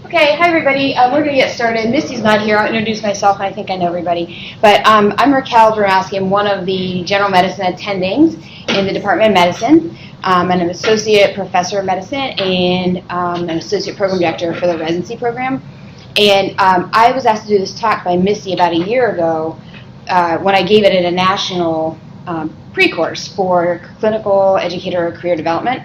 Okay, hi everybody. We're going to get started. Missy's not here. I'll introduce myself, and I think I know everybody. But I'm Raquel Bernowski. I'm one of the general medicine attendings in the Department of Medicine. I'm an associate professor of medicine and an associate program director for the residency program. And I was asked to do this talk by Missy about a year ago when I gave it at a national pre-course for clinical educator career development.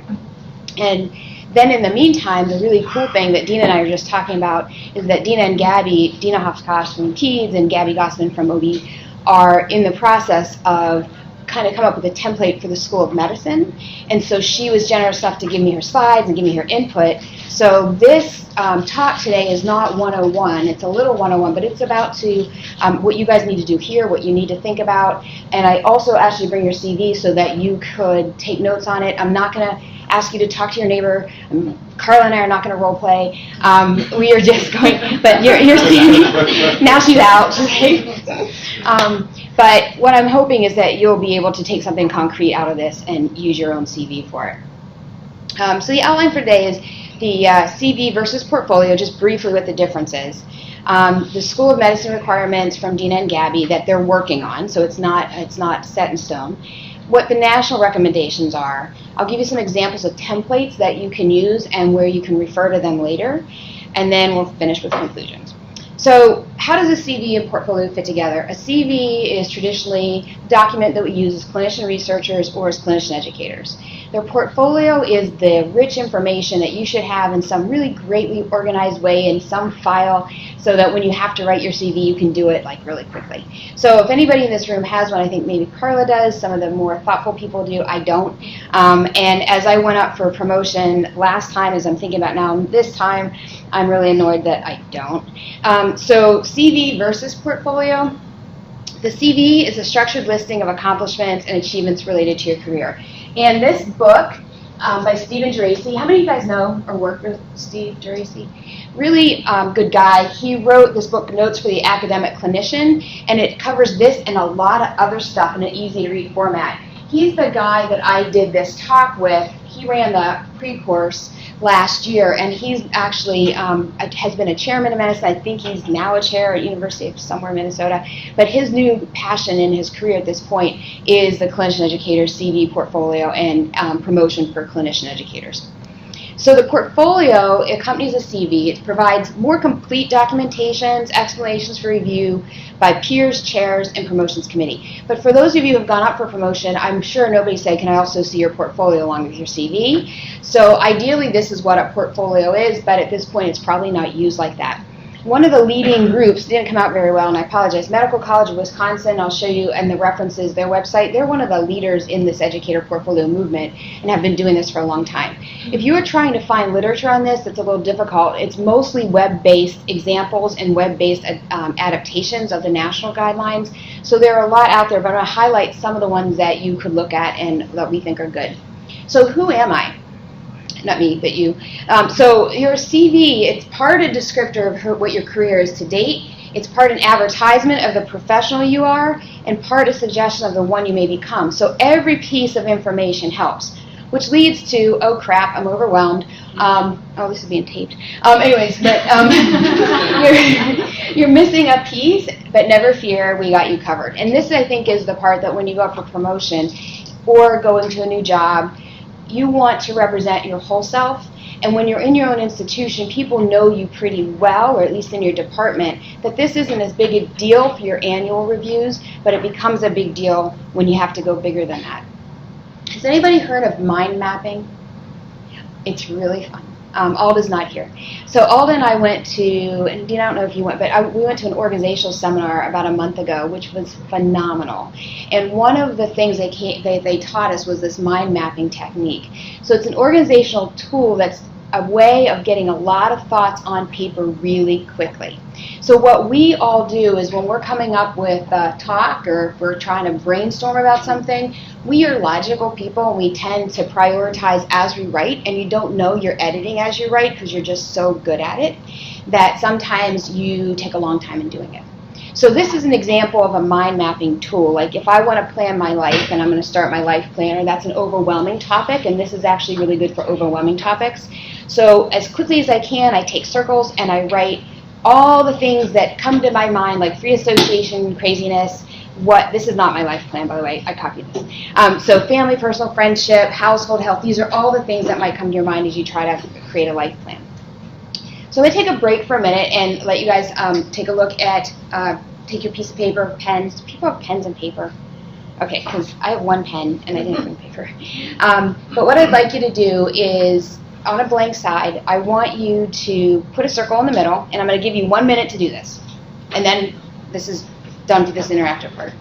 And then in the meantime, the really cool thing that Dina and I were just talking about is that Dina and Gabby, Dina Hofkosh from Peds and Gabby Gossman from OB, are in the process of kind of come up with a template for the School of Medicine. And so she was generous enough to give me her slides and give me her input. So this talk today is not 101. It's a little 101, but it's about what you guys need to do here, what you need to think about. And I also asked you to bring your CV so that you could take notes on it. I'm not going to ask you to talk to your neighbor. Carla and I are not going to role play. We are just going, but your CV, now she's out. But what I'm hoping is that you'll be able to take something concrete out of this and use your own CV for it. So the outline for today is the CV versus portfolio, just briefly what the difference is. The School of Medicine requirements from Dina and Gabby that they're working on, so it's not set in stone. What the national recommendations are. I'll give you some examples of templates that you can use and where you can refer to them later, and then we'll finish with conclusions. So how does a CV and portfolio fit together? A CV is traditionally a document that we use as clinician researchers or as clinician educators. Their portfolio is the rich information that you should have in some really greatly organized way in some file so that when you have to write your CV, you can do it like really quickly. So if anybody in this room has one, I think maybe Carla does, some of the more thoughtful people do, I don't. And as I went up for promotion last time, as I'm thinking about now, this time, I'm really annoyed that I don't. So CV versus portfolio. The CV is a structured listing of accomplishments and achievements related to your career. And this book by Stephen Geraci, how many of you guys know or work with Steve Geraci? Really good guy. He wrote this book, Notes for the Academic Clinician, and it covers this and a lot of other stuff in an easy-to-read format. He's the guy that I did this talk with. He ran the pre-course last year, and he's actually has been a chairman of medicine. I think he's now a chair at University of somewhere in Minnesota. But his new passion in his career at this point is the clinician educator CV portfolio and promotion for clinician educators. So the portfolio accompanies a CV. It provides more complete documentations, explanations for review by peers, chairs, and promotions committee. But for those of you who have gone up for promotion, I'm sure nobody said, can I also see your portfolio along with your CV? So ideally, this is what a portfolio is, but at this point, it's probably not used like that. One of the leading groups, didn't come out very well, and I apologize, Medical College of Wisconsin, I'll show you, and the references, their website, they're one of the leaders in this educator portfolio movement and have been doing this for a long time. If you are trying to find literature on this, it's a little difficult. It's mostly web-based examples and web-based adaptations of the national guidelines. So there are a lot out there, but I'm going to highlight some of the ones that you could look at and that we think are good. So who am I? Not me, but you. So your CV, it's part a descriptor of what your career is to date. It's part an advertisement of the professional you are, and part a suggestion of the one you may become. So every piece of information helps, which leads to, oh crap, I'm overwhelmed. Oh, this is being taped. Anyways, but you're missing a piece, but never fear, we got you covered. And this, I think, is the part that when you go up for promotion or go into a new job, you want to represent your whole self, and when you're in your own institution, people know you pretty well, or at least in your department, that this isn't as big a deal for your annual reviews, but it becomes a big deal when you have to go bigger than that. Has anybody heard of mind mapping? It's really fun. Alda's not here. So Alda and I went to, and I don't know if you went, but we went to an organizational seminar about a month ago, which was phenomenal. And one of the things they taught us was this mind mapping technique. So it's an organizational tool that's a way of getting a lot of thoughts on paper really quickly. So what we all do is when we're coming up with a talk or if we're trying to brainstorm about something, we are logical people and we tend to prioritize as we write, and you don't know you're editing as you write because you're just so good at it that sometimes you take a long time in doing it. So this is an example of a mind mapping tool. Like if I want to plan my life and I'm going to start my life planner, that's an overwhelming topic, and this is actually really good for overwhelming topics. So as quickly as I can, I take circles and I write all the things that come to my mind, like free association, craziness. This is not my life plan, by the way. I copied this. So family, personal, friendship, household health. These are all the things that might come to your mind as you try to create a life plan. So I'm going to take a break for a minute and let you guys take a look at, take your piece of paper, pens. Do people have pens and paper? Okay, because I have one pen and I didn't bring paper. But what I'd like you to do is, on a blank side, I want you to put a circle in the middle, and I'm going to give you 1 minute to do this. And then this is done for this interactive part.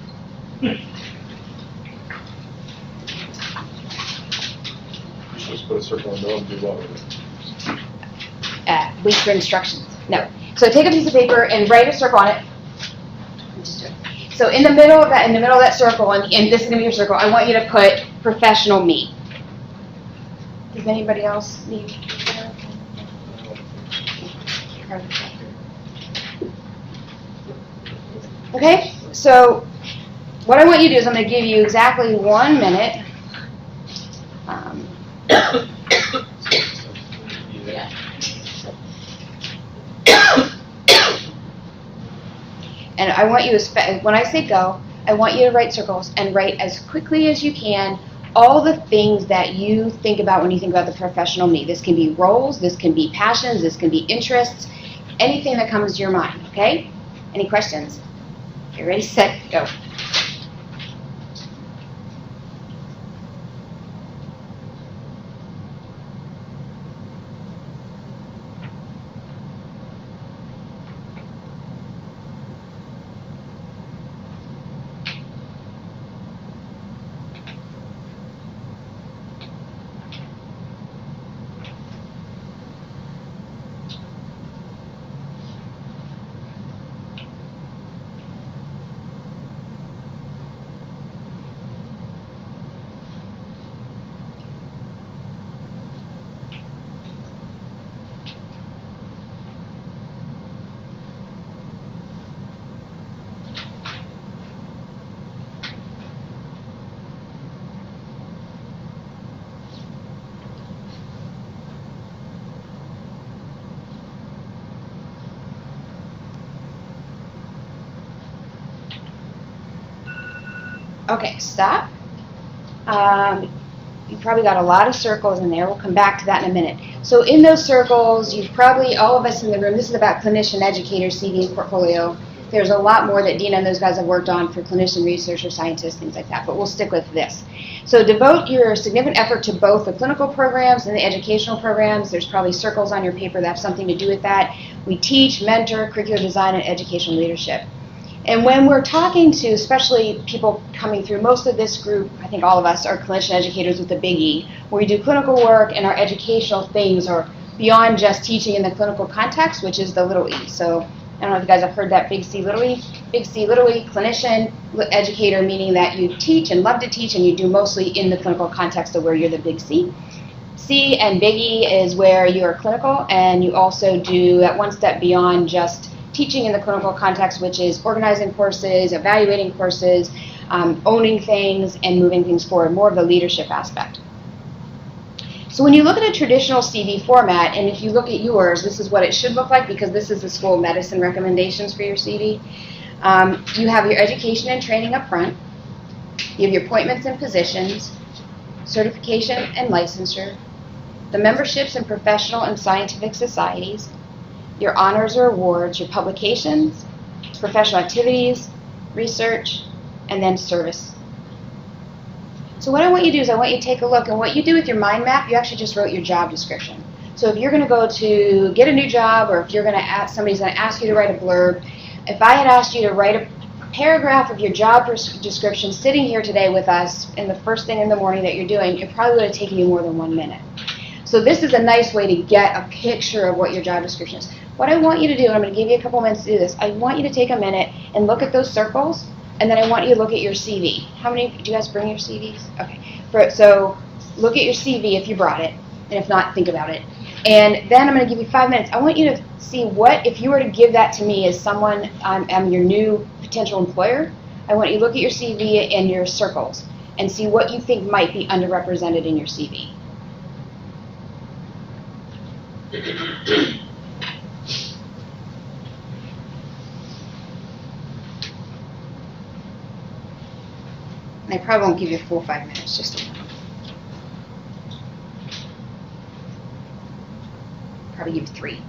Just put a circle in the middle and do what with it? Wait for instructions. No. So take a piece of paper and write a circle on it. Just do it. So in the middle of that circle, and this is going to be your circle, I want you to put professional me. Does anybody else need? Okay. So what I want you to do is I'm going to give you exactly 1 minute. And I want you to, when I say go, I want you to write circles and write as quickly as you can all the things that you think about when you think about the professional me. This can be roles, this can be passions, this can be interests, anything that comes to your mind, okay? Any questions? Okay, ready, set, go. Okay, stop. You probably got a lot of circles in there. We'll come back to that in a minute. So in those circles, you've probably, all of us in the room, this is about clinician educators, CV and portfolio. There's a lot more that Dina and those guys have worked on for clinician research or scientists, things like that, but we'll stick with this. So devote your significant effort to both the clinical programs and the educational programs. There's probably circles on your paper that have something to do with that. We teach, mentor, curricular design, and educational leadership. And when we're talking to, especially people coming through, most of this group, I think all of us, are clinician educators with a big E, where we do clinical work and our educational things are beyond just teaching in the clinical context, which is the little e. So I don't know if you guys have heard that big C, little e. Big C, little e, clinician, educator, meaning that you teach and love to teach and you do mostly in the clinical context of where you're the big C. C and big E is where you're clinical and you also do that one step beyond just teaching in the clinical context, which is organizing courses, evaluating courses, owning things, and moving things forward, more of the leadership aspect. So when you look at a traditional CV format, and if you look at yours, this is what it should look like because this is the School of Medicine recommendations for your CV. You have your education and training up front. You have your appointments and positions, certification and licensure, the memberships in professional and scientific societies, your honors or awards, your publications, professional activities, research, and then service. So what I want you to do is I want you to take a look, and what you do with your mind map, you actually just wrote your job description. So if you're going to go to get a new job, or if you're going to ask, somebody's going to ask you to write a blurb, if I had asked you to write a paragraph of your job description sitting here today with us, and the first thing in the morning that you're doing, it probably would have taken you more than 1 minute. So this is a nice way to get a picture of what your job description is. What I want you to do, and I'm going to give you a couple minutes to do this, I want you to take a minute and look at those circles, and then I want you to look at your CV. How many, do you guys bring your CVs? Okay. So look at your CV if you brought it, and if not, think about it. And then I'm going to give you 5 minutes. I want you to see what, if you were to give that to me as someone, I'm your new potential employer, I want you to look at your CV and your circles and see what you think might be underrepresented in your CV. I probably won't give you a full 5 minutes, just probably give you 3.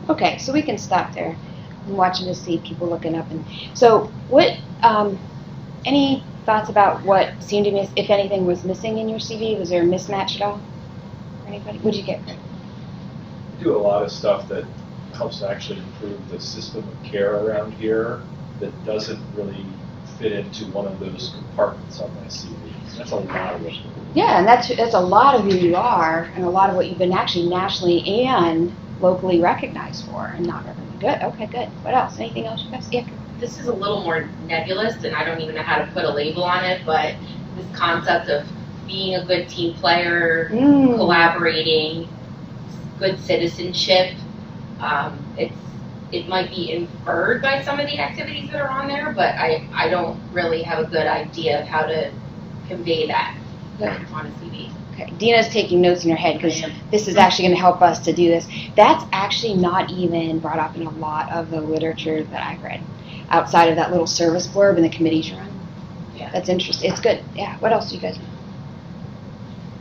Okay, so we can stop there. I'm watching to see people looking up. And so what, any thoughts about what seemed to miss, if anything was missing in your CV? Was there a mismatch at all? For anybody? What did you get, Greg? We do a lot of stuff that helps to actually improve the system of care around here that doesn't really fit into one of those compartments on my CV. That's a lot of it. Yeah, and that's a lot of who you are and a lot of what you've been actually nationally and locally recognized for, and not really good. Okay, good. What else? Anything else you guys? Yeah. This is a little more nebulous, and I don't even know how to put a label on it, but this concept of being a good team player, collaborating, good citizenship, it might be inferred by some of the activities that are on there, but I don't really have a good idea of how to convey that on a CV. Okay. Dina's taking notes in her head because this is actually going to help us to do this. That's actually not even brought up in a lot of the literature that I've read, outside of that little service blurb in the committees run. Yeah. That's interesting. It's good. Yeah. What else do you guys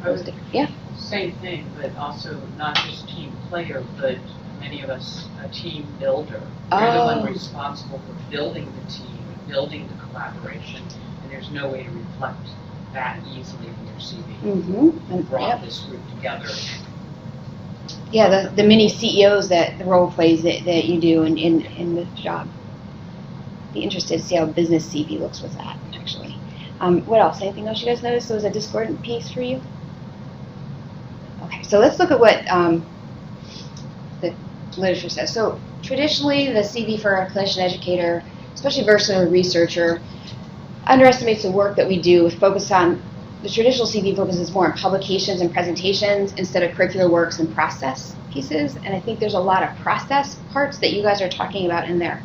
know? Yeah. Same thing, but also not just team player, but many of us a team builder. You're the one responsible for building the team, building the collaboration, and there's no way to reflect that easily in your CV. Mm-hmm. And brought this group together. Yeah, the many CEOs that the role plays that you do in the job. Be interested to see how business CV looks with that, actually. What else? Anything else you guys noticed? So was a discordant piece for you? Okay, so let's look at what the literature says. So traditionally, the CV for a clinician educator, especially versus a researcher, underestimates the work that we do. Focus on the traditional CV focuses more on publications and presentations instead of curricular works and process pieces. And I think there's a lot of process parts that you guys are talking about in there.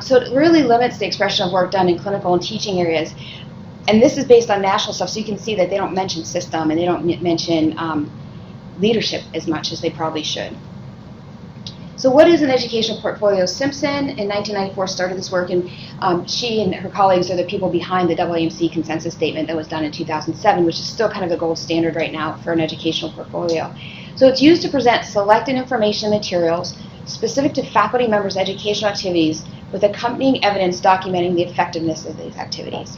So it really limits the expression of work done in clinical and teaching areas. And this is based on national stuff, so you can see that they don't mention system and they don't mention leadership as much as they probably should. So what is an educational portfolio? Simpson in 1994 started this work, and she and her colleagues are the people behind the AAMC consensus statement that was done in 2007, which is still kind of the gold standard right now for an educational portfolio. So it's used to present selected information and materials specific to faculty members' educational activities with accompanying evidence documenting the effectiveness of these activities.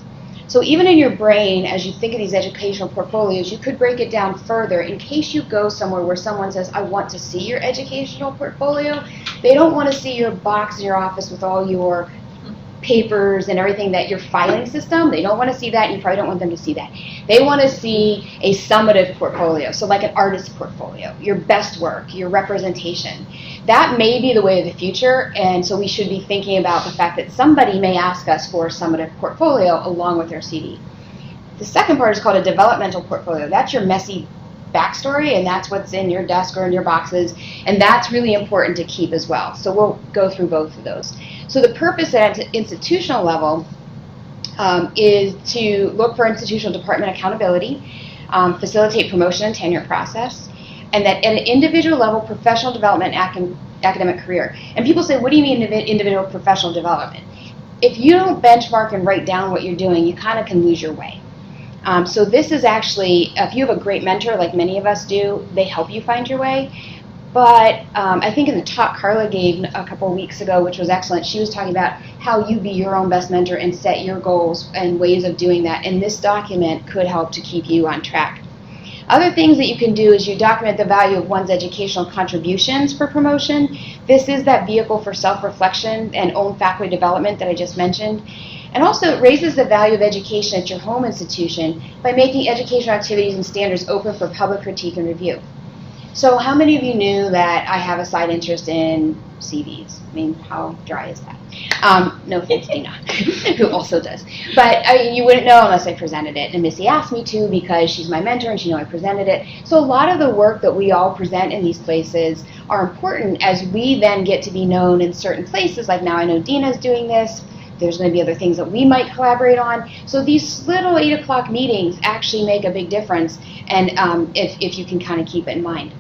So even in your brain, as you think of these educational portfolios, you could break it down further in case you go somewhere where someone says, I want to see your educational portfolio. They don't want to see your box in your office with all your papers and everything that your filing system. They don't want to see that, and you probably don't want them to see that. They want to see a summative portfolio, so like an artist portfolio, your best work, your representation. That may be the way of the future, and so we should be thinking about the fact that somebody may ask us for a summative portfolio along with their CV. The second part is called a developmental portfolio. That's your messy backstory, and that's what's in your desk or in your boxes, and that's really important to keep as well. So we'll go through both of those. So the purpose at institutional level is to look for institutional department accountability, facilitate promotion and tenure process, and that at an individual level, professional development and academic career. And people say, what do you mean individual professional development? If you don't benchmark and write down what you're doing, you kind of can lose your way. So this is actually, if you have a great mentor, like many of us do, they help you find your way. But I think in the talk Carla gave a couple of weeks ago, which was excellent, she was talking about how you be your own best mentor and set your goals and ways of doing that. And this document could help to keep you on track. Other things that you can do is you document the value of one's educational contributions for promotion. This is that vehicle for self-reflection and own faculty development that I just mentioned. And also it raises the value of education at your home institution by making educational activities and standards open for public critique and review. So how many of you knew that I have a side interest in CVs? I mean, how dry is that? No offense, Dina, who also does. But I mean, you wouldn't know unless I presented it. And Missy asked me to because she's my mentor and she knew I presented it. So a lot of the work that we all present in these places are important as we then get to be known in certain places. Like now I know Dina's doing this. There's going to be other things that we might collaborate on. So these little 8 o'clock meetings actually make a big difference, and if you can kind of keep it in mind.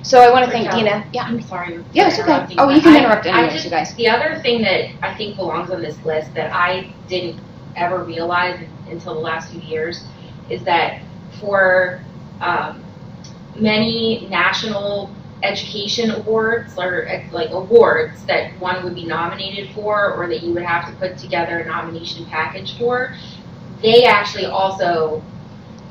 So I want to thank Dina. Yeah, I'm sorry. Yeah, it's okay. Oh, you can interrupt anyways, you guys. The other thing that I think belongs on this list that I didn't ever realize until the last few years is that for many national education awards or like awards that one would be nominated for or that you would have to put together a nomination package for, they actually also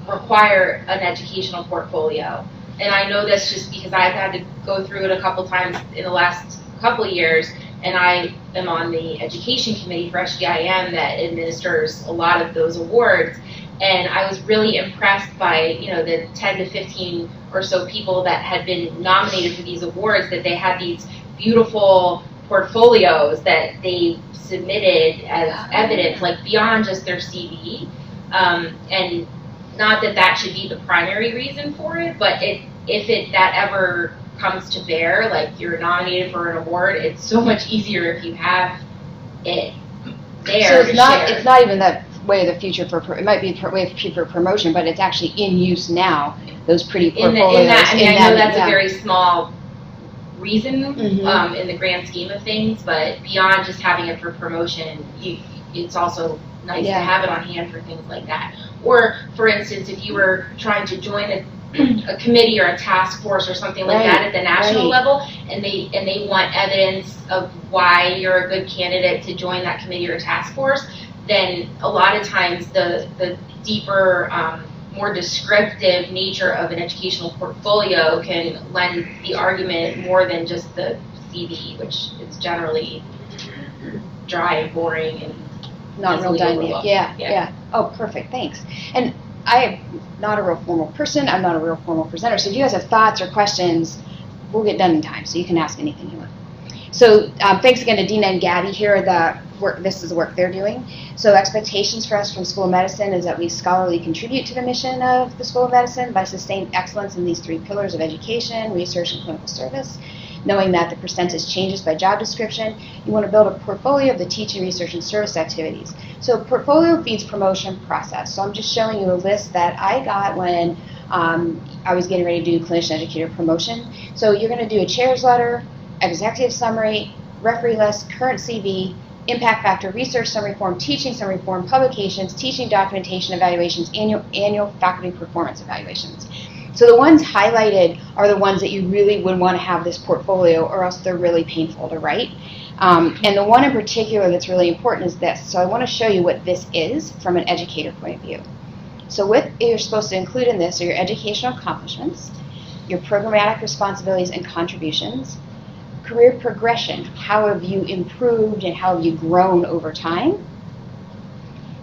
require an educational portfolio. And I know this just because I've had to go through it a couple times in the last couple of years, and I am on the education committee for SGIM that administers a lot of those awards. And I was really impressed by, the 10 to 15 or so people that had been nominated for these awards, that they had these beautiful portfolios that they submitted as evidence, like beyond just their CV. And not that that should be the primary reason for it, but if that ever comes to bear, like you're nominated for an award, it's so much easier if you have it there. So it's not even the way of the future it might be the way of the future for promotion, but it's actually in use now. Those pretty portfolios. I know that's a very small reason in the grand scheme of things, but beyond just having it for promotion, it's also nice to have it on hand for things like that. Or, for instance, if you were trying to join a committee or a task force or something like that at the national level, and they want evidence of why you're a good candidate to join that committee or task force, then a lot of times the deeper, more descriptive nature of an educational portfolio can lend the argument more than just the CV, which is generally dry and boring and not real dynamic. Yeah. Oh, perfect. Thanks. And I am not a real formal person. I'm not a real formal presenter. So if you guys have thoughts or questions, we'll get done in time. So you can ask anything you want. So thanks again to Dina and Gabby. Here are the work. This is the work they're doing. So expectations for us from School of Medicine is that we scholarly contribute to the mission of the School of Medicine by sustained excellence in these 3 pillars of education, research, and clinical service. knowing that the percentage changes by job description. You want to build a portfolio of the teaching, research, and service activities. So portfolio feeds promotion process. So I'm just showing you a list that I got when I was getting ready to do clinician educator promotion. So you're going to do a chair's letter, executive summary, referee list, current CV, impact factor, research summary form, teaching summary form, publications, teaching documentation evaluations, annual faculty performance evaluations. So the ones highlighted are the ones that you really would want to have this portfolio, or else they're really painful to write. And the one in particular that's really important is this. So I want to show you what this is from an educator point of view. So what you're supposed to include in this are your educational accomplishments, your programmatic responsibilities and contributions, career progression, how have you improved and how have you grown over time,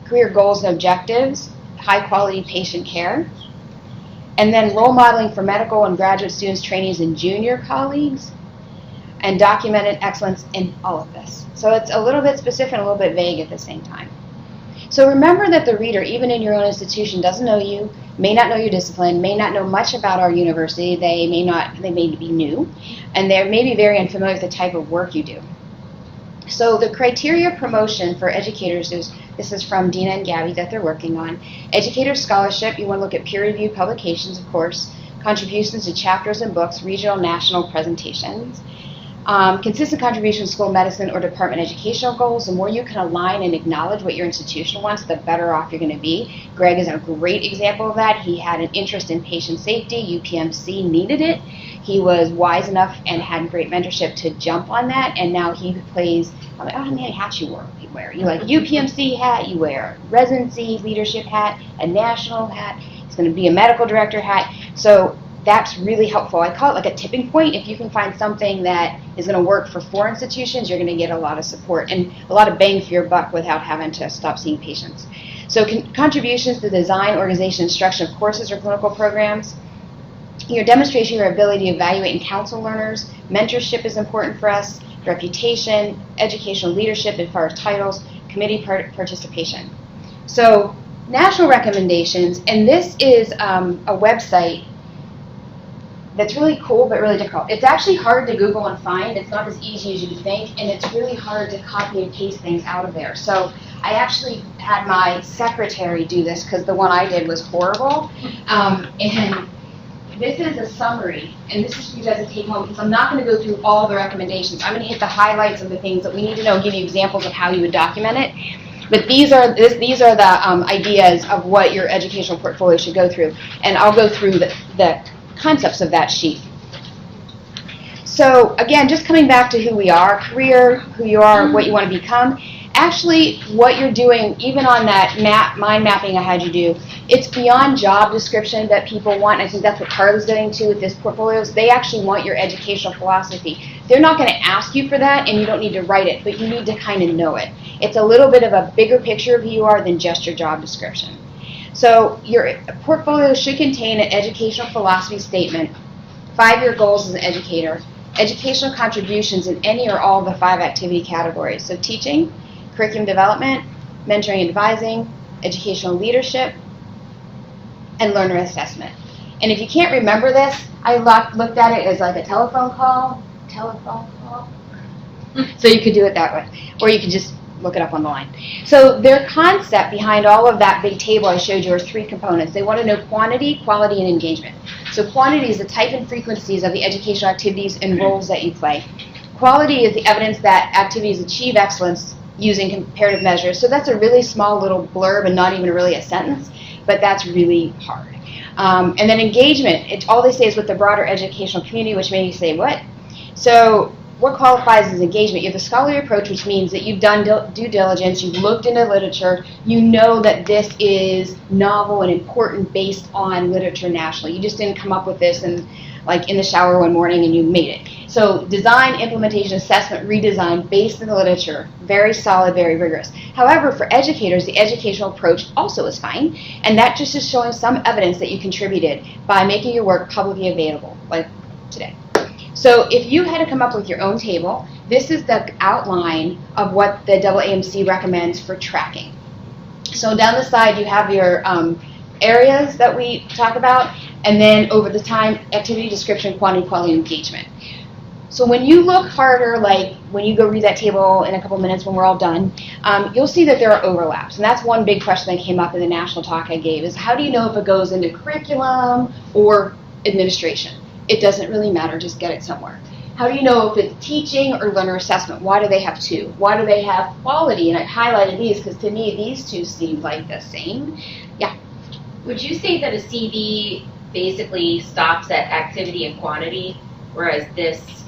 career goals and objectives, high quality patient care, and then role modeling for medical and graduate students, trainees, and junior colleagues, and documented excellence in all of this. So it's a little bit specific and a little bit vague at the same time. So remember that the reader, even in your own institution, doesn't know you, may not know your discipline, may not know much about our university, they may be new, and they may be very unfamiliar with the type of work you do. So the criteria promotion for educators is, this is from Dina and Gabby that they're working on. Educator scholarship, you want to look at peer-reviewed publications, of course, contributions to chapters and books, regional, national presentations. Consistent contribution to school medicine or department educational goals. The more you can align and acknowledge what your institution wants, the better off you're going to be. Greg is a great example of that. He had an interest in patient safety. UPMC needed it. He was wise enough and had great mentorship to jump on that, and now he plays, I'm like, oh, how many hats you wear? You like UPMC hat, you wear residency leadership hat, a national hat, he's going to be a medical director hat. So that's really helpful. I call it like a tipping point. If you can find something that is going to work for 4 institutions, you're going to get a lot of support and a lot of bang for your buck without having to stop seeing patients. So contributions to design, organization, instruction of courses or clinical programs. Your demonstration of your ability to evaluate and counsel learners. Mentorship is important for us. Reputation, educational leadership as far as titles, committee participation. So national recommendations, and this is a website that's really cool but really difficult. It's actually hard to Google and find. It's not as easy as you would think, and it's really hard to copy and paste things out of there. So I actually had my secretary do this because the one I did was horrible. And this is a summary, and this is for you guys to take home, because I'm not going to go through all the recommendations. I'm going to hit the highlights of the things that we need to know and give you examples of how you would document it. But these are the ideas of what your educational portfolio should go through, and I'll go through the concepts of that sheet. So again, just coming back to who we are, career, who you are, what you want to become. Actually, what you're doing, even on that mind mapping I had you do, it's beyond job description that people want. I think that's what Carla's doing too with this portfolio. They actually want your educational philosophy. They're not going to ask you for that, and you don't need to write it, but you need to kind of know it. It's a little bit of a bigger picture of who you are than just your job description. So your portfolio should contain an educational philosophy statement, 5-year goals as an educator, educational contributions in any or all of the 5 activity categories. So teaching, curriculum development, mentoring and advising, educational leadership, and learner assessment. And if you can't remember this, I looked at it as like a telephone call. So you could do it that way. Or you could just look it up on the line. So their concept behind all of that big table I showed you are 3 components. They want to know quantity, quality, and engagement. So quantity is the type and frequencies of the educational activities and roles that you play. Quality is the evidence that activities achieve excellence using comparative measures. So that's a really small little blurb and not even really a sentence, but that's really hard. And then engagement, all they say is with the broader educational community, which made you say, what? So what qualifies as engagement? You have a scholarly approach, which means that you've done due diligence, you've looked into literature, you know that this is novel and important based on literature nationally. You just didn't come up with this and like in the shower one morning and you made it. So design, implementation, assessment, redesign based on the literature, very solid, very rigorous. However, for educators, the educational approach also is fine, and that just is showing some evidence that you contributed by making your work publicly available, like today. So if you had to come up with your own table, this is the outline of what the AAMC recommends for tracking. So down the side you have your areas that we talk about, and then over the time, activity description, quantity, quality, engagement. So when you look harder, like when you go read that table in a couple minutes when we're all done, you'll see that there are overlaps. And that's one big question that came up in the national talk I gave is how do you know if it goes into curriculum or administration? It doesn't really matter, just get it somewhere. How do you know if it's teaching or learner assessment? Why do they have two? Why do they have quality? And I highlighted these because to me these two seem like the same. Yeah. Would you say that a CV basically stops at activity and quantity, whereas this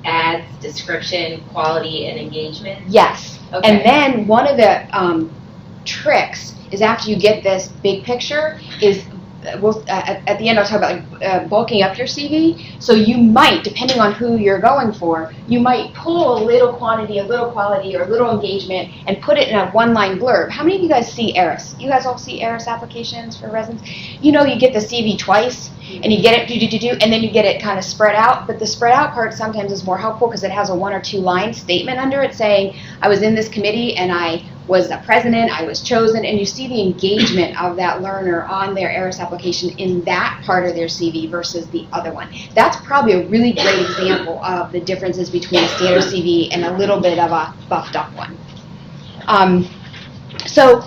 adds description, quality, and engagement? Yes. Okay. And then one of the tricks is after you get this big picture is at the end I'll talk about like, bulking up your CV. So you might, depending on who you're going for, you might pull a little quantity, a little quality, or a little engagement and put it in a one-line blurb. How many of you guys see ERIS? You guys all see ERIS applications for residents? You know you get the CV twice and you get it and then you get it kind of spread out. But the spread out part sometimes is more helpful because it has a 1 or 2 line statement under it saying, I was in this committee and I was the president, I was chosen, and you see the engagement of that learner on their ERIS application in that part of their CV versus the other one. That's probably a really great example of the differences between a standard CV and a little bit of a buffed up one. So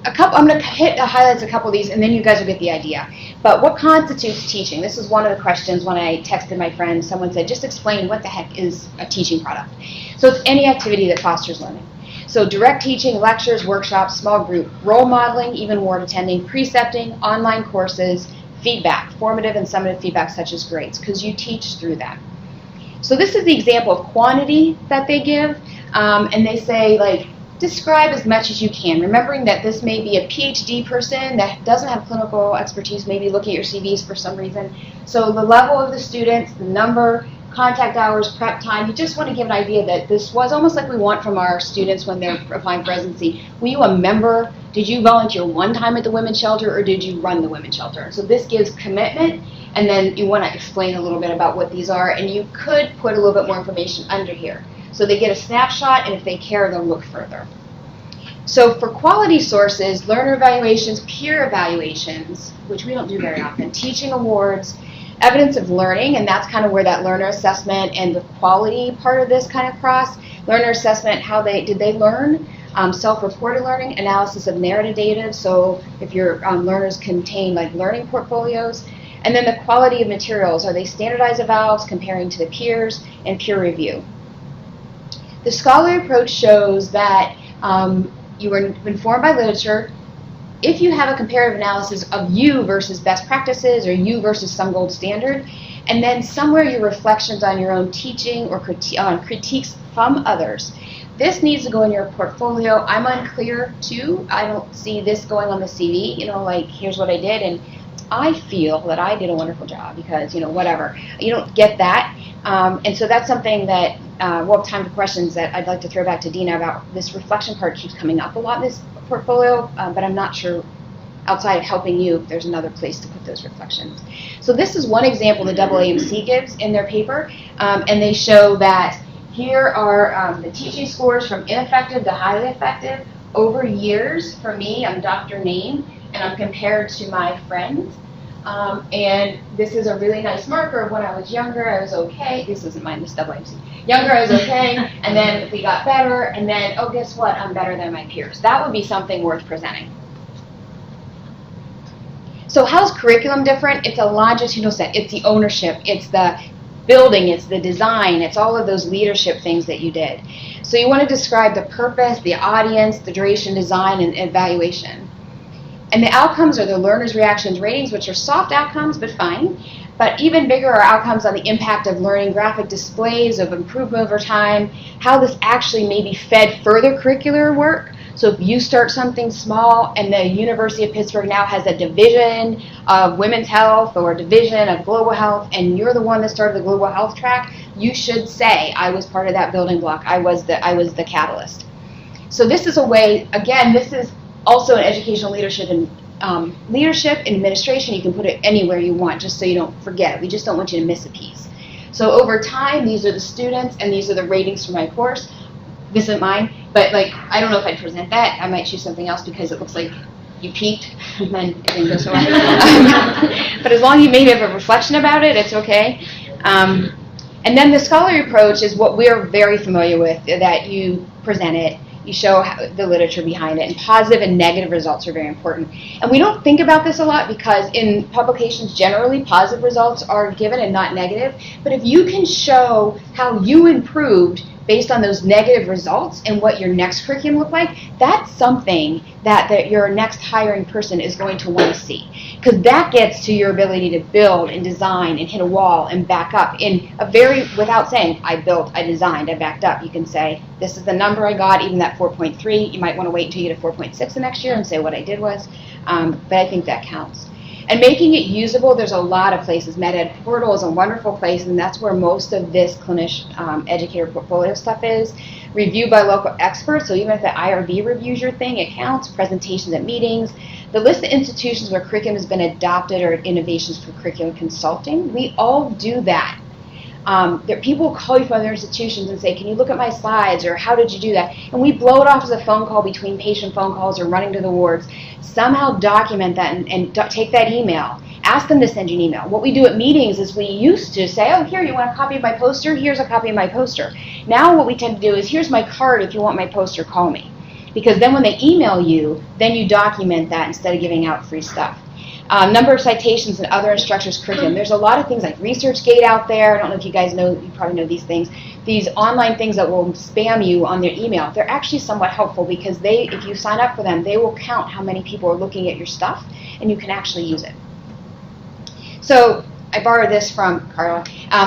I'm going to hit the highlights a couple of these, and then you guys will get the idea. But what constitutes teaching? This is one of the questions when I texted my friend. Someone said, just explain what the heck is a teaching product. So it's any activity that fosters learning. So direct teaching, lectures, workshops, small group, role modeling, even ward attending, precepting, online courses, feedback, formative and summative feedback such as grades, because you teach through that. So this is the example of quantity that they give, and they say, like, describe as much as you can, remembering that this may be a PhD person that doesn't have clinical expertise, maybe look at your CVs for some reason. So the level of the students, the number, contact hours, prep time, you just want to give an idea that this was almost like we want from our students when they're applying for residency. Were you a member? Did you volunteer one time at the women's shelter or did you run the women's shelter? So this gives commitment, and then you want to explain a little bit about what these are, and you could put a little bit more information under here. So they get a snapshot, and if they care, they'll look further. So for quality sources, learner evaluations, peer evaluations, which we don't do very often, teaching awards, evidence of learning, and that's kind of where that learner assessment and the quality part of this kind of cross. Learner assessment, did they learn? Self-reported learning, analysis of narrative data, so if your learners contain like learning portfolios, and then the quality of materials, are they standardized evals, comparing to the peers, and peer review. The scholarly approach shows that you were informed by literature. If you have a comparative analysis of you versus best practices or you versus some gold standard, and then somewhere your reflections on your own teaching or critiques from others. This needs to go in your portfolio. I'm unclear too. I don't see this going on the CV, you know, like here's what I did and I feel that I did a wonderful job because, you know, whatever. You don't get that. And so that's something that we'll have time for questions that I'd like to throw back to Dina about. This reflection part keeps coming up a lot in this portfolio, but I'm not sure outside of helping you if there's another place to put those reflections. So this is one example the AAMC gives in their paper, and they show that here are the teaching scores from ineffective to highly effective over years. For me, I'm Dr. Name, and I'm compared to my friends. And this is a really nice marker of when I was younger, I was okay. This isn't mine, this is AAMC. Younger, I was okay, and then we got better, and then, oh, guess what? I'm better than my peers. That would be something worth presenting. So how's curriculum different? It's a longitudinal set. It's the ownership. It's the building. It's the design. It's all of those leadership things that you did. So you want to describe the purpose, the audience, the duration, design, and evaluation. And the outcomes are the learners' reactions ratings, which are soft outcomes, but fine. But even bigger are outcomes on the impact of learning, graphic displays of improvement over time, how this actually maybe fed further curricular work. So if you start something small and the University of Pittsburgh now has a division of women's health or a division of global health, and you're the one that started the global health track, you should say, I was part of that building block. I was the catalyst. So this is a way, again, this is also an educational leadership and administration. You can put it anywhere you want just so you don't forget it. We just don't want you to miss a piece. So over time, these are the students and these are the ratings for my course. This isn't mine, but like I don't know if I'd present that. I might choose something else because it looks like you peaked and then it didn't go so well. But as long as you maybe have a reflection about it, it's okay. And then the scholarly approach is what we're very familiar with, that you present it, you show the literature behind it, and positive and negative results are very important. And we don't think about this a lot because in publications generally positive results are given and not negative, but if you can show how you improved based on those negative results and what your next curriculum look like, that's something that your next hiring person is going to want to see. Because that gets to your ability to build and design and hit a wall and back up in a very, without saying, I built, I designed, I backed up. You can say, this is the number I got, even that 4.3. You might want to wait until you get a 4.6 the next year and say what I did was. But I think that counts. And making it usable, there's a lot of places. MedEd Portal is a wonderful place, and that's where most of this clinician educator portfolio stuff is. Reviewed by local experts, so even if the IRB reviews your thing, it counts. Presentations at meetings. The list of institutions where curriculum has been adopted or innovations for curriculum consulting, we all do that. People call you from other institutions and say, can you look at my slides, or how did you do that? And we blow it off as a phone call between patient phone calls or running to the wards. Somehow document that and take that email. Ask them to send you an email. What we do at meetings is we used to say, oh, here, you want a copy of my poster? Here's a copy of my poster. Now what we tend to do is, here's my card. If you want my poster, call me. Because then when they email you, then you document that instead of giving out free stuff. Number of citations and other instructors' curriculum. There's a lot of things like ResearchGate out there. I don't know if you guys know, you probably know these things. These online things that will spam you on their email, they're actually somewhat helpful because if you sign up for them, they will count how many people are looking at your stuff, and you can actually use it. So I borrowed this from Carla,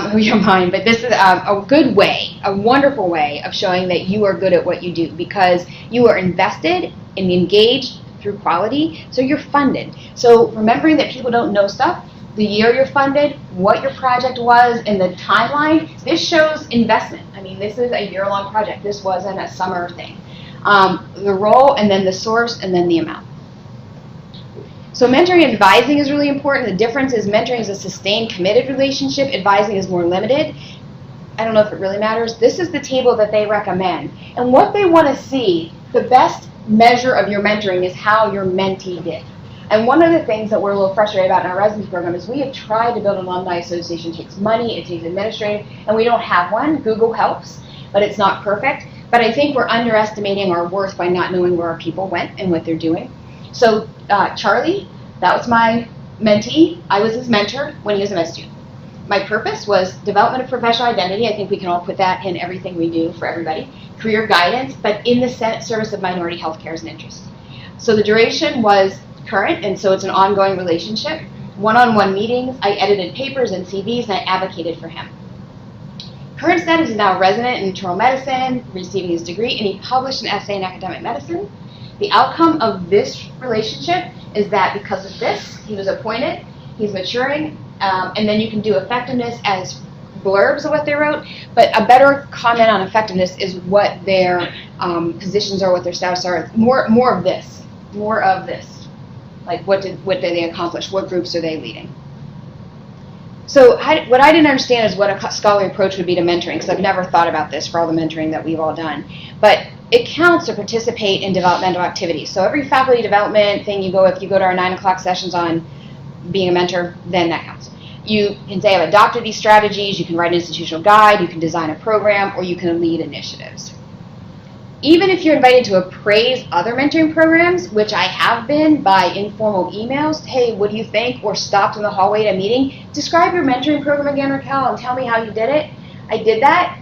who you don't mind, but this is a good way, a wonderful way of showing that you are good at what you do because you are invested and engaged through quality, so you're funded. So remembering that people don't know stuff, the year you're funded, what your project was, and the timeline, this shows investment. I mean, this is a year-long project. This wasn't a summer thing. The role, and then the source, and then the amount. So mentoring and advising is really important. The difference is mentoring is a sustained, committed relationship. Advising is more limited. I don't know if it really matters. This is the table that they recommend. And what they want to see, the best measure of your mentoring is how your mentee did. And one of the things that we're a little frustrated about in our residency program is we have tried to build an alumni association. It takes money, it takes administrative, and we don't have one. Google helps, but it's not perfect. But I think we're underestimating our worth by not knowing where our people went and what they're doing. So Charlie, that was my mentee. I was his mentor when he was a med student. My purpose was development of professional identity. I think we can all put that in everything we do for everybody. Career guidance, but in the service of minority health care as an interest. So the duration was current, and so it's an ongoing relationship. One-on-one meetings, I edited papers and CVs, and I advocated for him. Current status is now a resident in internal medicine, receiving his degree, and he published an essay in academic medicine. The outcome of this relationship is that because of this, he was appointed, he's maturing, and then you can do effectiveness as blurbs of what they wrote, but a better comment on effectiveness is what their positions are, what their status are. More of this. Like what did they accomplish? What groups are they leading? So what I didn't understand is what a scholarly approach would be to mentoring, because I've never thought about this for all the mentoring that we've all done. But it counts to participate in developmental activities. So every faculty development thing you go with, you go to our 9 o'clock sessions on being a mentor, then that counts. You can say I've adopted these strategies, you can write an institutional guide, you can design a program, or you can lead initiatives. Even if you're invited to appraise other mentoring programs, which I have been by informal emails, hey, what do you think? Or stopped in the hallway at a meeting, describe your mentoring program again, Raquel, and tell me how you did it. I did that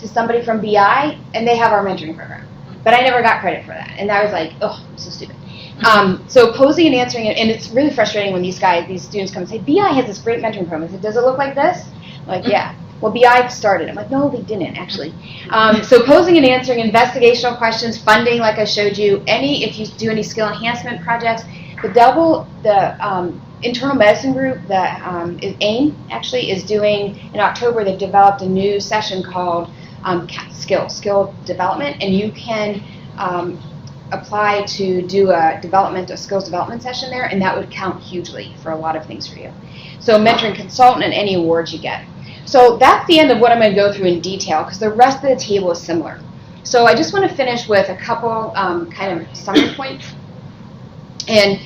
to somebody from BI, and they have our mentoring program. But I never got credit for that. And I was like, oh, I'm so stupid. So posing and answering it, and it's really frustrating when these students come and say, BI has this great mentoring program. I said, does it look like this? I'm like, yeah. Well, BI started. I'm like, no, they didn't, actually. So posing and answering investigational questions, funding, like I showed you, if you do any skill enhancement projects, the internal medicine group that AIM actually is doing in October, they've developed a new session called skill development, and you can apply to do a skills development session there, and that would count hugely for a lot of things for you. So mentoring consultant and any awards you get. So that's the end of what I'm going to go through in detail, because the rest of the table is similar. So I just want to finish with a couple kind of summary points. And,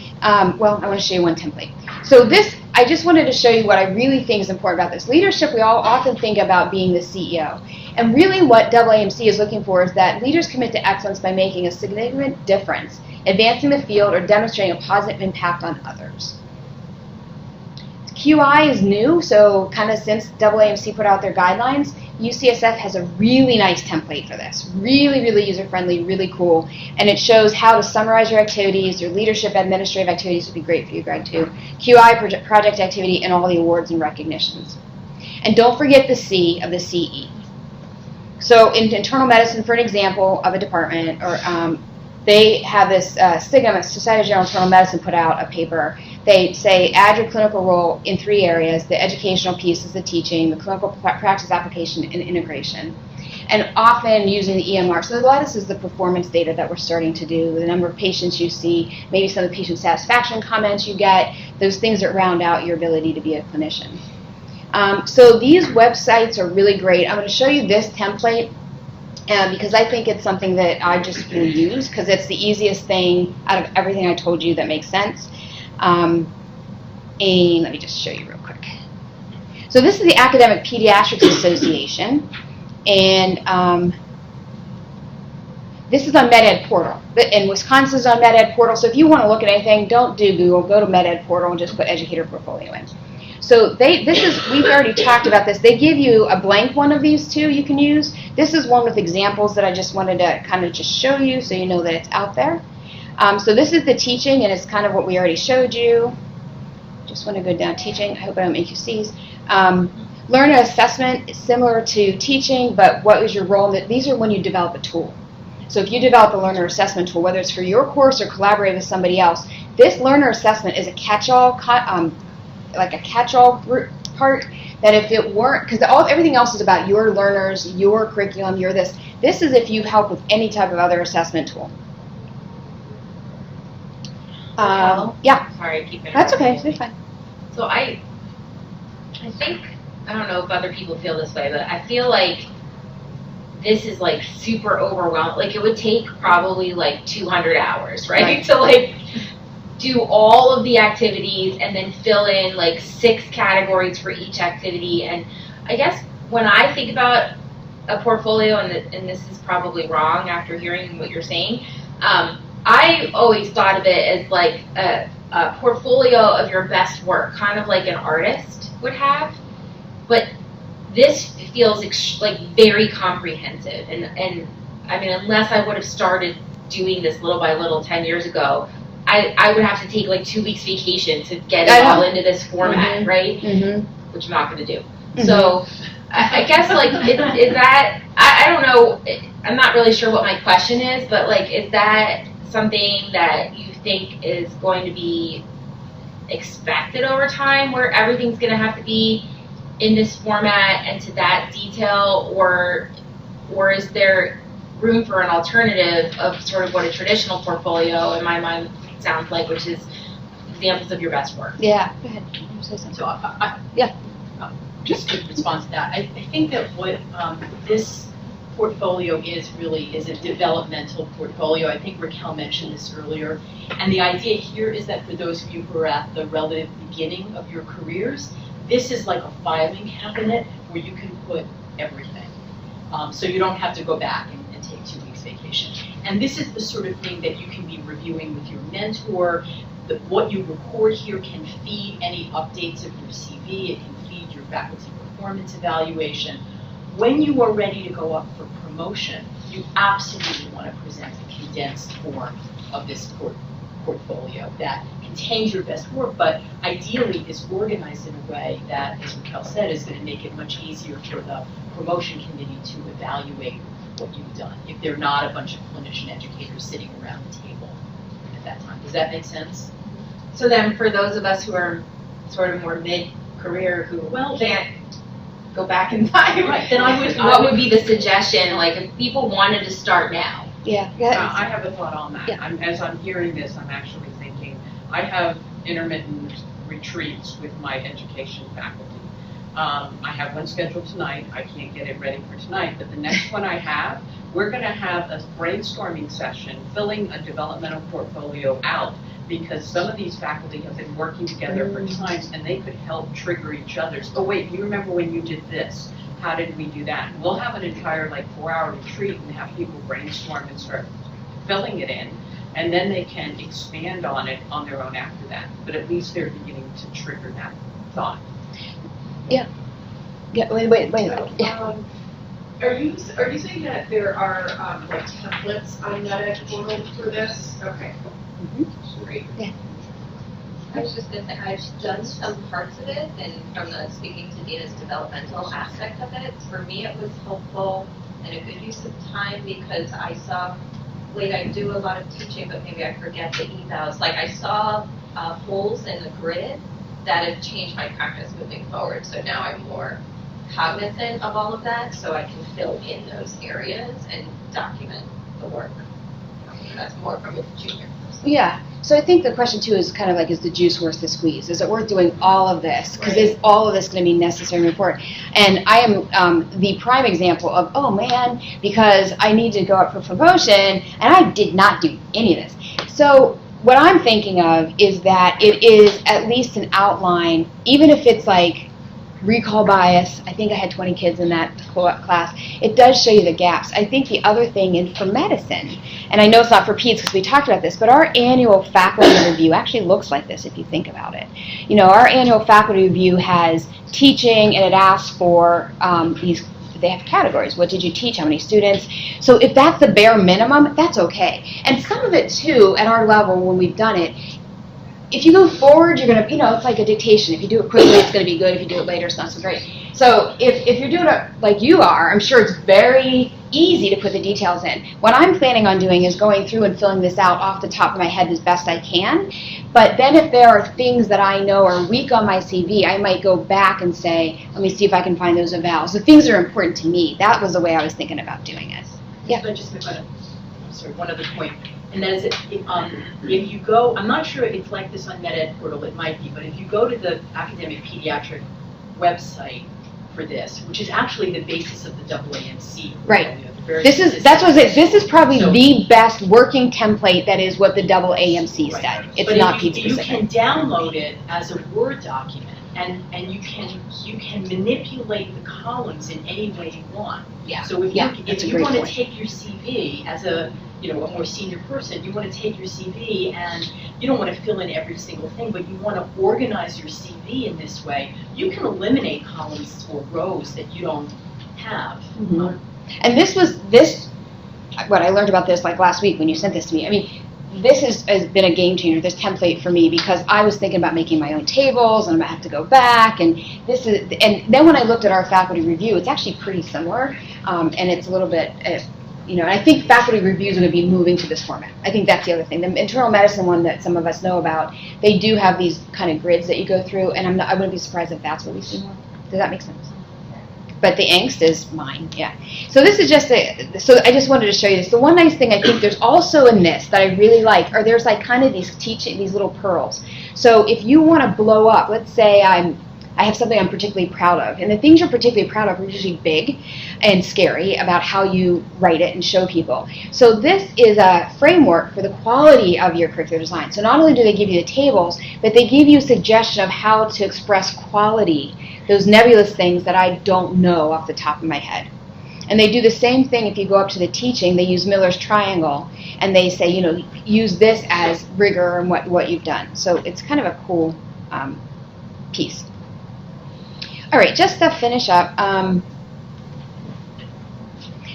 well, I want to show you one template. So this, I just wanted to show you what I really think is important about this. Leadership, we all often think about being the CEO. And really what AAMC is looking for is that leaders commit to excellence by making a significant difference, advancing the field, or demonstrating a positive impact on others. QI is new, so kind of since AAMC put out their guidelines, UCSF has a really nice template for this. Really, really user-friendly, really cool. And it shows how to summarize your activities. Your leadership administrative activities would be great for you, Greg, too. QI, project activity, and all the awards and recognitions. And don't forget the C of the CE. So in internal medicine, for an example of a department, or they have this SIGM, Society of General Internal Medicine, put out a paper. They say add your clinical role in 3 areas. The educational piece is the teaching, the clinical practice application, and integration. And often using the EMR. So a lot of this is the performance data that we're starting to do, the number of patients you see, maybe some of the patient satisfaction comments you get, those things that round out your ability to be a clinician. So these websites are really great. I'm going to show you this template because I think it's something that I just will use because it's the easiest thing out of everything I told you that makes sense. And let me just show you real quick. So this is the Academic Pediatrics Association, and this is on MedEd Portal. And Wisconsin's on MedEd Portal, so if you want to look at anything, don't do Google, go to MedEd Portal and just put Educator Portfolio in. So we've already talked about this. They give you a blank one of these two you can use. This is one with examples that I just wanted to kind of just show you so you know that it's out there. So this is the teaching, and it's kind of what we already showed you. Just want to go down teaching. I hope I don't make you seize. Learner assessment is similar to teaching, but what is your role? These are when you develop a tool. So if you develop a learner assessment tool, whether it's for your course or collaborate with somebody else, this learner assessment is a catch-all, like a catch-all part that if it weren't, because everything else is about your learners, your curriculum, your this. This is if you help with any type of other assessment tool. Yeah. Sorry, I keep interrupting. That's okay. It's fine. So I think, I don't know if other people feel this way, but I feel like this is like super overwhelming. Like it would take probably like 200 hours, right? To like do all of the activities and then fill in like 6 categories for each activity. And I guess when I think about a portfolio, and this is probably wrong after hearing what you're saying, I always thought of it as like a portfolio of your best work, kind of like an artist would have. But this feels like very comprehensive. And I mean, unless I would have started doing this little by little 10 years ago, I would have to take like 2 weeks vacation to get it all into this format, right? Mm-hmm. Which I'm not going to do. Mm-hmm. So I guess like, is that, I don't know, I'm not really sure what my question is, but like, is that something that you think is going to be expected over time, where everything's going to have to be in this format and to that detail, or is there room for an alternative of sort of what a traditional portfolio in my mind sounds like, which is examples of your best work? Yeah, go ahead. Say something. So just to respond to that, I think that what this portfolio is a developmental portfolio. I think Raquel mentioned this earlier. And the idea here is that for those of you who are at the relative beginning of your careers, this is like a filing cabinet where you can put everything. So you don't have to go back and take 2 weeks vacation. And this is the sort of thing that you can be reviewing with your mentor. What you record here can feed any updates of your CV. It can feed your faculty performance evaluation. When you are ready to go up for promotion, you absolutely want to present a condensed form of this portfolio that contains your best work, but ideally is organized in a way that, as Raquel said, is going to make it much easier for the promotion committee to evaluate what you've done, if they're not a bunch of clinician educators sitting around the table at that time. Does that make sense? So then for those of us who are sort of more mid-career who can't go back in time, right, then what would be the suggestion, like if people wanted to start now? Yeah. I have a thought on that. Yeah. As I'm hearing this, I'm actually thinking, I have intermittent retreats with my education faculty. I have one scheduled tonight. I can't get it ready for tonight, but the next one I have, we're going to have a brainstorming session, filling a developmental portfolio out because some of these faculty have been working together for times, and they could help trigger each other's. Oh wait, you remember when you did this? How did we do that? We'll have an entire 4-hour retreat and have people brainstorm and start filling it in, and then they can expand on it on their own after that. But at least they're beginning to trigger that thought. Yeah, wait. Yeah. Are you saying that there are templates on NetEd portal for this? Okay. Great. Yeah. I was just going to say, I've done some parts of it, and from the speaking to Dina's developmental aspect of it, for me it was helpful and a good use of time because I saw, I do a lot of teaching, but maybe I forget the evals. I saw holes in the grid that have changed my practice moving forward. So now I'm more cognizant of all of that, so I can fill in those areas and document the work. That's more from a junior person. Yeah. So I think the question too is kind of is the juice worth the squeeze? Is it worth doing all of this? Because is all of this going to be necessary and important? And I am the prime example of, oh man, because I need to go up for promotion, and I did not do any of this. So what I'm thinking of is that it is at least an outline, even if it's recall bias. I think I had 20 kids in that class. It does show you the gaps. I think the other thing for medicine, and I know it's not for peds because we talked about this, but our annual faculty review actually looks like this if you think about it. Our annual faculty review has teaching, and it asks for they have categories. What did you teach? How many students? So if that's the bare minimum, that's okay. And some of it too, at our level when we've done it, if you go forward, you're going to, it's like a dictation. If you do it quickly, it's going to be good. If you do it later, it's not so great. So if you're doing it like you are, I'm sure it's very easy to put the details in. What I'm planning on doing is going through and filling this out off the top of my head as best I can. But then if there are things that I know are weak on my CV, I might go back and say, let me see if I can find those evals. The things that are important to me. That was the way I was thinking about doing it. Yeah. But just one other point. And that is, if you go, I'm not sure it's like this on NetEd portal, it might be, but if you go to the academic pediatric website for this, which is actually the basis of the AAMC. Right. This is probably the best working template that is what the AAMC said. It's not PED specific. You can download it as a Word document, and you can manipulate the columns in any way you want. Yeah. So if you want to point. take your CV as a more senior person, you want to take your CV and you don't want to fill in every single thing, but you want to organize your CV in this way. You can eliminate columns or rows that you don't have. Mm-hmm. And what I learned about this last week when you sent this to me. I mean, this has been a game changer, this template for me, because I was thinking about making my own tables, and I'm gonna have to go back, and then when I looked at our faculty review, it's actually pretty similar, and it's a little bit, and I think faculty reviews are going to be moving to this format. I think that's the other thing. The internal medicine one that some of us know about, they do have these kind of grids that you go through, and I wouldn't be surprised if that's what we see more. Does that make sense? But the angst is mine, yeah. So this is so I just wanted to show you this. The one nice thing I think there's also in this that I really like are there's kind of these little pearls. So if you want to blow up, let's say I have something I'm particularly proud of, and the things you're particularly proud of are usually big and scary about how you write it and show people. So this is a framework for the quality of your curricular design. So not only do they give you the tables, but they give you a suggestion of how to express quality, those nebulous things that I don't know off the top of my head. And they do the same thing if you go up to the teaching. They use Miller's triangle, and they say, use this as rigor and what you've done. So it's kind of a cool piece. All right, just to finish up,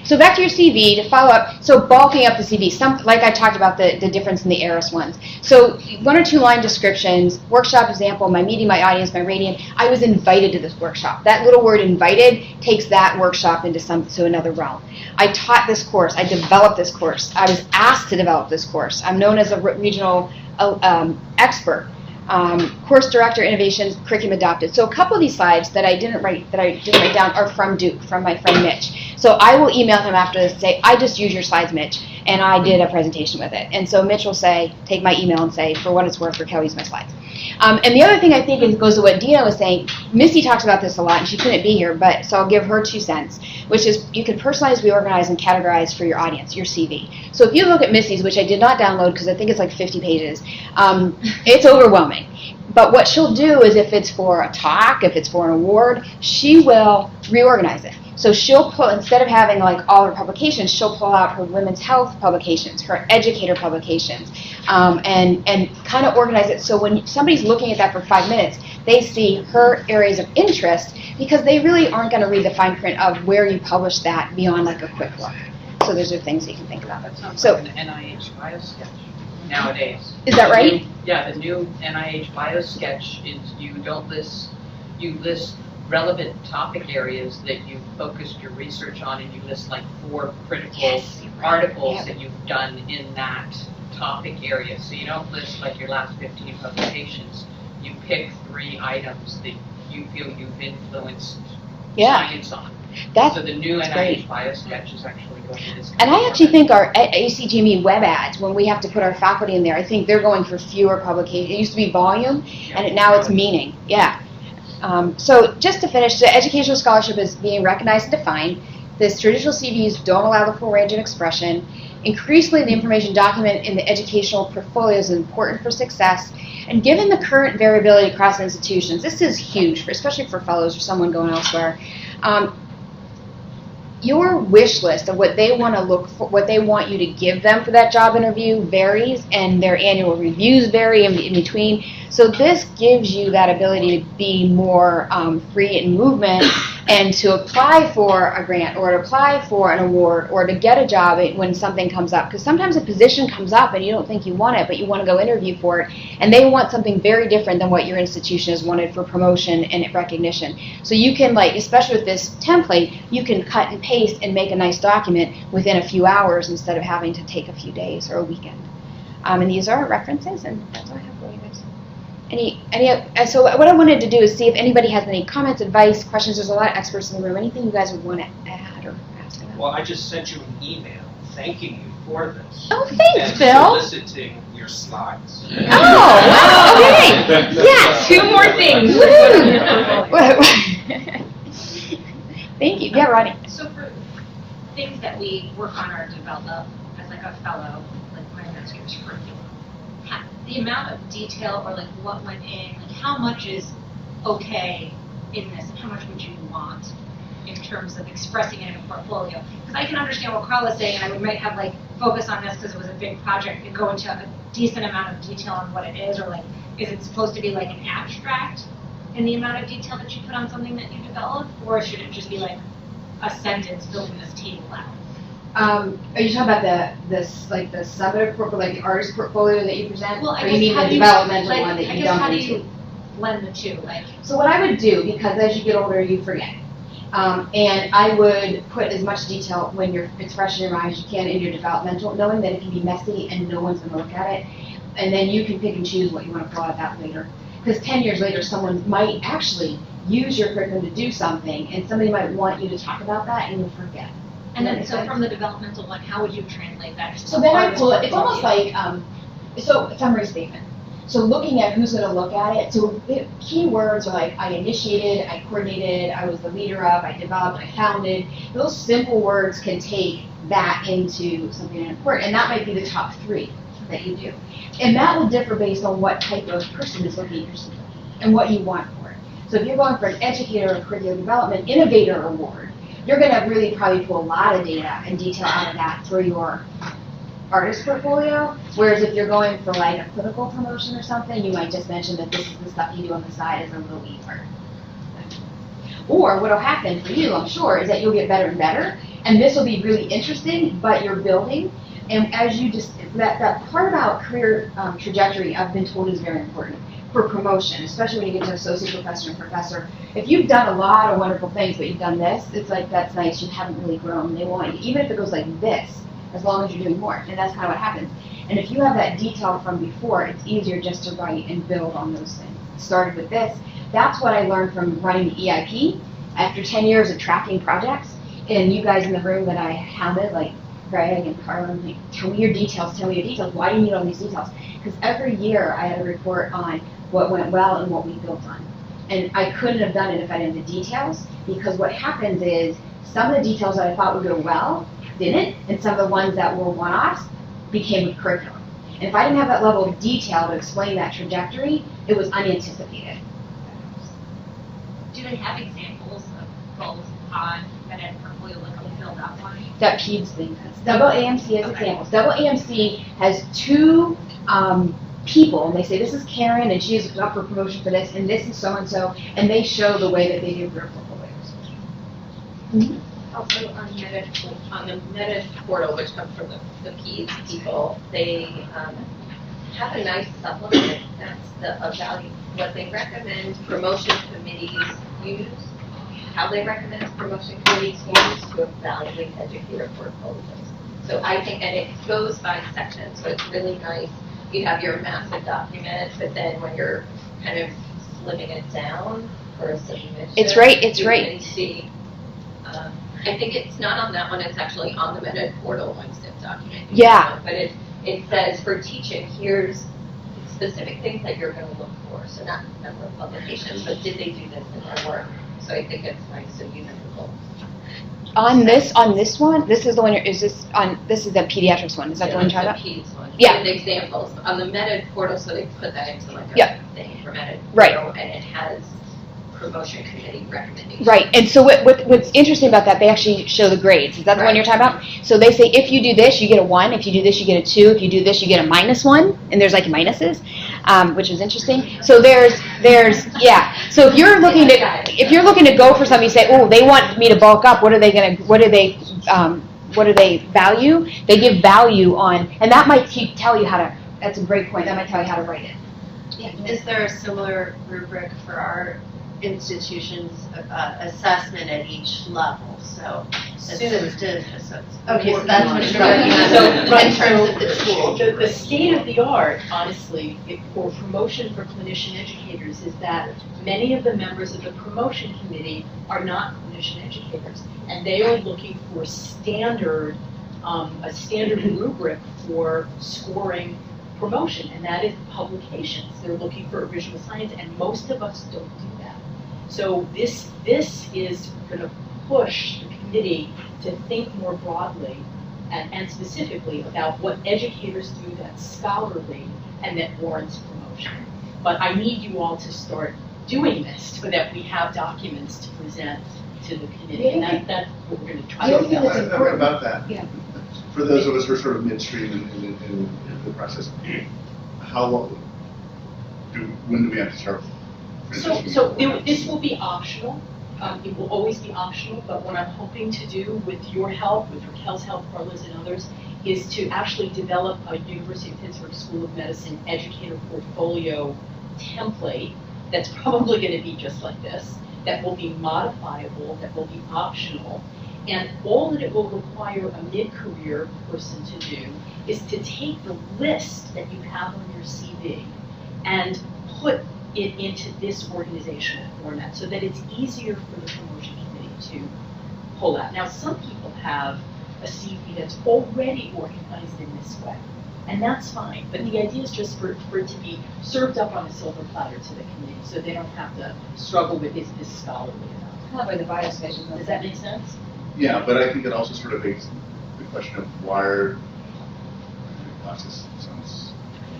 so back to your CV to follow up. So bulking up the CV, like I talked about the difference in the ARIS ones. So 1 or 2 line descriptions, workshop example, my meeting, my audience, my radiant. I was invited to this workshop. That little word invited takes that workshop into another realm. I taught this course. I developed this course. I was asked to develop this course. I'm known as a regional expert. Course director, innovations, curriculum adopted. So a couple of these slides that I didn't write down are from Duke, from my friend Mitch. So I will email him after this and say, I just used your slides, Mitch, and I did a presentation with it. And so Mitch will say, take my email and say, for what it's worth, Raquel used my slides. And the other thing I think goes to what Dina was saying, Missy talks about this a lot, and she couldn't be here, but so I'll give her 2 cents, which is you can personalize, reorganize, and categorize for your audience, your CV. So if you look at Missy's, which I did not download because I think it's like 50 pages, it's overwhelming. But what she'll do is if it's for a talk, if it's for an award, she will reorganize it. So she'll pull, instead of having like all her publications, she'll pull out her women's health publications, her educator publications, and kind of organize it so when somebody's looking at that for 5 minutes, they see her areas of interest because they really aren't going to read the fine print of where you publish that beyond like a quick look. So those are things that you can think about. That sounds So, like an NIH BioSketch nowadays. is that right? Yeah, the new NIH BioSketch is you list relevant topic areas that you've focused your research on, and you list like 4 critical Yes, you're right. articles Yeah. that you've done in that topic area. So you don't list like your last 15 publications. You pick 3 items that you feel you've influenced Yeah. science on. That's So the new that's NIH great. BioSketch is actually going to this. And I actually think our ACGME web ads, when we have to put our faculty in there, I think they're going for fewer publications. It used to be volume, and now it's meaning. Yeah. So just to finish, the educational scholarship is being recognized and defined. This traditional CVs don't allow the full range of expression. Increasingly, the information document in the educational portfolios is important for success. And given the current variability across institutions, this is huge, especially for fellows or someone going elsewhere. Your wish list of what they want to look for, what they want you to give them for that job interview varies, and their annual reviews vary in between. So this gives you that ability to be more free in movement and to apply for a grant or to apply for an award or to get a job when something comes up. Because sometimes a position comes up and you don't think you want it, but you want to go interview for it, and they want something very different than what your institution has wanted for promotion and recognition. So you can, like, especially with this template, you can cut and paste and make a nice document within a few hours instead of having to take a few days or a weekend. And these are references, and that's all I have for you guys. So what I wanted to do is see if anybody has any comments, advice, questions. There's a lot of experts in the room. Anything you guys would want to add or ask about? Well, I just sent you an email thanking you for this. Oh, thanks, and Phil. soliciting your slides. Oh, wow, okay. Yes. 2 more things. Woohoo. Thank you. Yeah, Ronnie. So for things that we work on or develop as like a fellow, like my master's curriculum, the amount of detail or like what went in, like how much is okay in this and how much would you want in terms of expressing it in a portfolio? Because I can understand what Carl is saying, and I might have like focus on this because it was a big project and go into a decent amount of detail on what it is, or like is it supposed to be like an abstract in the amount of detail that you put on something that you develop, or should it just be like a sentence building this table out? Are you talking about the summative portfolio, like the artist portfolio that you present? Well, I or guess you mean how the do you, developmental like, one that I you guess dump how do into? you blend the two? Like, So what I would do, because as you get older, you forget. And I would put as much detail when it's fresh in your mind as you can in your developmental, knowing that it can be messy and no one's going to look at it. And then you can pick and choose what you want to pull out of that later. Because 10 years later, someone might actually use your curriculum to do something, and somebody might want you to talk about that, and you'll forget. and then so from the developmental one, how would you translate that? So then I pull it, it's almost like, so summary statement. So looking at who's going to look at it, so the key words are like I initiated, I coordinated, I was the leader of, I developed, I founded. Those simple words can take that into something important, and that might be the top 3 that you do. And that will differ based on what type of person is looking at your CV and what you want for it. So if you're going for an educator or curriculum development innovator award, you're going to really probably pull a lot of data and detail out of that for your artist portfolio, whereas if you're going for like a clinical promotion or something, you might just mention that this is the stuff you do on the side as a little e-part. Or what will happen for you, I'm sure, is that you'll get better and better, and this will be really interesting, but you're building, and as you just, that part about career trajectory I've been told is very important for promotion, especially when you get to associate professor and professor. If you've done a lot of wonderful things, but you've done this, it's like, that's nice, you haven't really grown. They want you, even if it goes like this, as long as you're doing more, and that's kind of what happens. And if you have that detail from before, it's easier just to write and build on those things. It started with this. That's what I learned from running the EIP. After 10 years of tracking projects, and you guys in the room that I hounded, like Greg and Carla, I'm like, tell me your details, tell me your details. Why do you need all these details? Because every year I had a report on what went well and what we built on. And I couldn't have done it if I didn't have the details, because what happens is some of the details that I thought would go well didn't, and some of the ones that were one-offs became a curriculum. And if I didn't have that level of detail to explain that trajectory, it was unanticipated. Do they have examples of goals on that had portfolio like a filled out one? That PEDS thing does. Double AMC has examples. Double AMC has two people, and they say, this is Karen, and she is up for promotion for this, and this is so-and-so, and they show the way that they do their portfolios. Also on the Meta portal, which comes from the PEDS people, they have a nice supplement that's of value. What they recommend promotion committees use, how they recommend promotion committees use to evaluate educator portfolios. So I think, and it goes by section, so it's really nice. You have your massive document, but then when you're kind of slimming it down for a submission, It's right. You can see. I think it's not on that one. It's actually on the Meta portal one zip document. Yeah. But it says for teaching, here's specific things that you're going to look for. So not number of publications, but did they do this in their work? So I think it's nice and universal. On this one, this is the one. This is the pediatrics one. Is that the one you're talking about? The PEDS one. Yeah. With examples on the Meta portal, so they put that into like a thing for Meta Right. portal, and it has promotion committee recommendations. Right, and so what's interesting about that, they actually show the grades. Is that the one you're talking about? So they say if you do this, you get a 1. If you do this, you get a 2. If you do this, you get a -1. And there's like minuses, which is interesting. So there's yeah. So if you're looking to go for something, you say, oh, they want me to bulk up. What do they value? They give value on, and that might tell you how to. That's a great point. That might tell you how to write it. Yeah. Is there a similar rubric for our institution's assessment at each level? So assistant. Okay, so that's what you're talking about. In terms of the tool. The state of the art, honestly, for promotion for clinician educators is that many of the members of the promotion committee are not clinician educators, and they are looking for a standard rubric for scoring promotion, and that is publications. They're looking for original science, and most of us don't do that. So this is going to push the committee to think more broadly and specifically about what educators do that's scholarly and that warrants promotion. But I need you all to start doing this so that we have documents to present to the committee, and that's what we're going to try to do. About that, for those of us who are sort of midstream in the process, when do we have to start? This will be optional. It will always be optional, but what I'm hoping to do with your help, with Raquel's help, Carla's and others, is to actually develop a University of Pittsburgh School of Medicine educator portfolio template that's probably going to be just like this, that will be modifiable, that will be optional, and all that it will require a mid-career person to do is to take the list that you have on your CV and put it into this organizational format so that it's easier for the promotion committee to pull out. Now, some people have a CV that's already organized in this way, and that's fine, but the idea is just for it to be served up on a silver platter to the committee so they don't have to struggle with is this scholarly enough. Kind of like the biostation. Does that make sense? Yeah, but I think it also sort of begs the question of why are, this sounds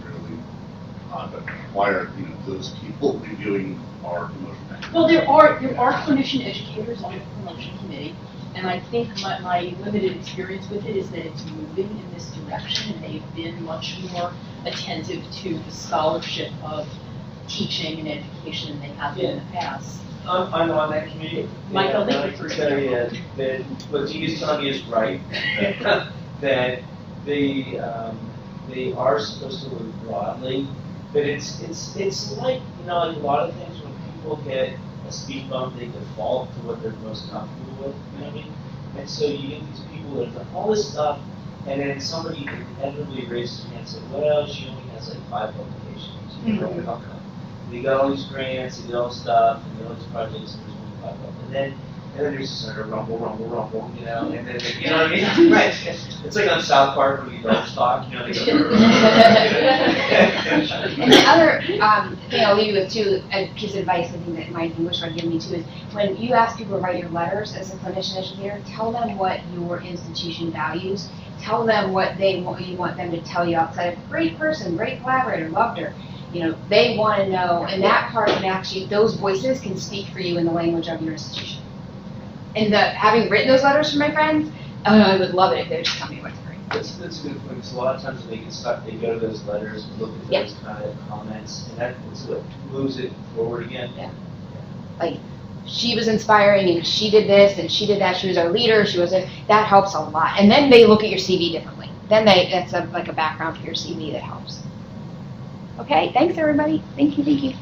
really odd, but why are those people reviewing our promotion package? Well, there are clinician educators on the promotion committee, and I think my limited experience with it is that it's moving in this direction, and they've been much more attentive to the scholarship of teaching and education than they have been in the past. I'm on that committee. Michael, and I can tell you that what Dee's telling me is right. That they are supposed to look broadly, but it's like a lot of things when people get a speed bump, they default to what they're most comfortable with. You know what I mean? And so you get these people that have done all this stuff, and then somebody inevitably raises their hand and says, "Well, she only has like 5 publications." They got all these grants, they did all this stuff, and they all these projects, and there's only 5 of them. And and then there's this sort of rumble, you know, and then, you know what I mean? Right. It's like on South Park when the dogs talk, you know, they go. And the other thing I'll leave you with too, a piece of advice I think that my English would give me too, is when you ask people to write your letters as a clinician educator, tell them what your institution values. Tell them what you want them to tell you outside of great person, great collaborator, loved her. You know, they want to know, and that part can actually, those voices can speak for you in the language of your institution. And having written those letters for my friends, I would love it if they would just tell me what's great. That's a good point, because a lot of times when they get stuck, they go to those letters and look at those kind of comments, and that's what moves it forward again. Yeah. Like, she was inspiring, and she did this, and she did that, she was our leader, that helps a lot. And then they look at your CV differently. Then that's like a background for your CV that helps. Okay, thanks everybody. Thank you.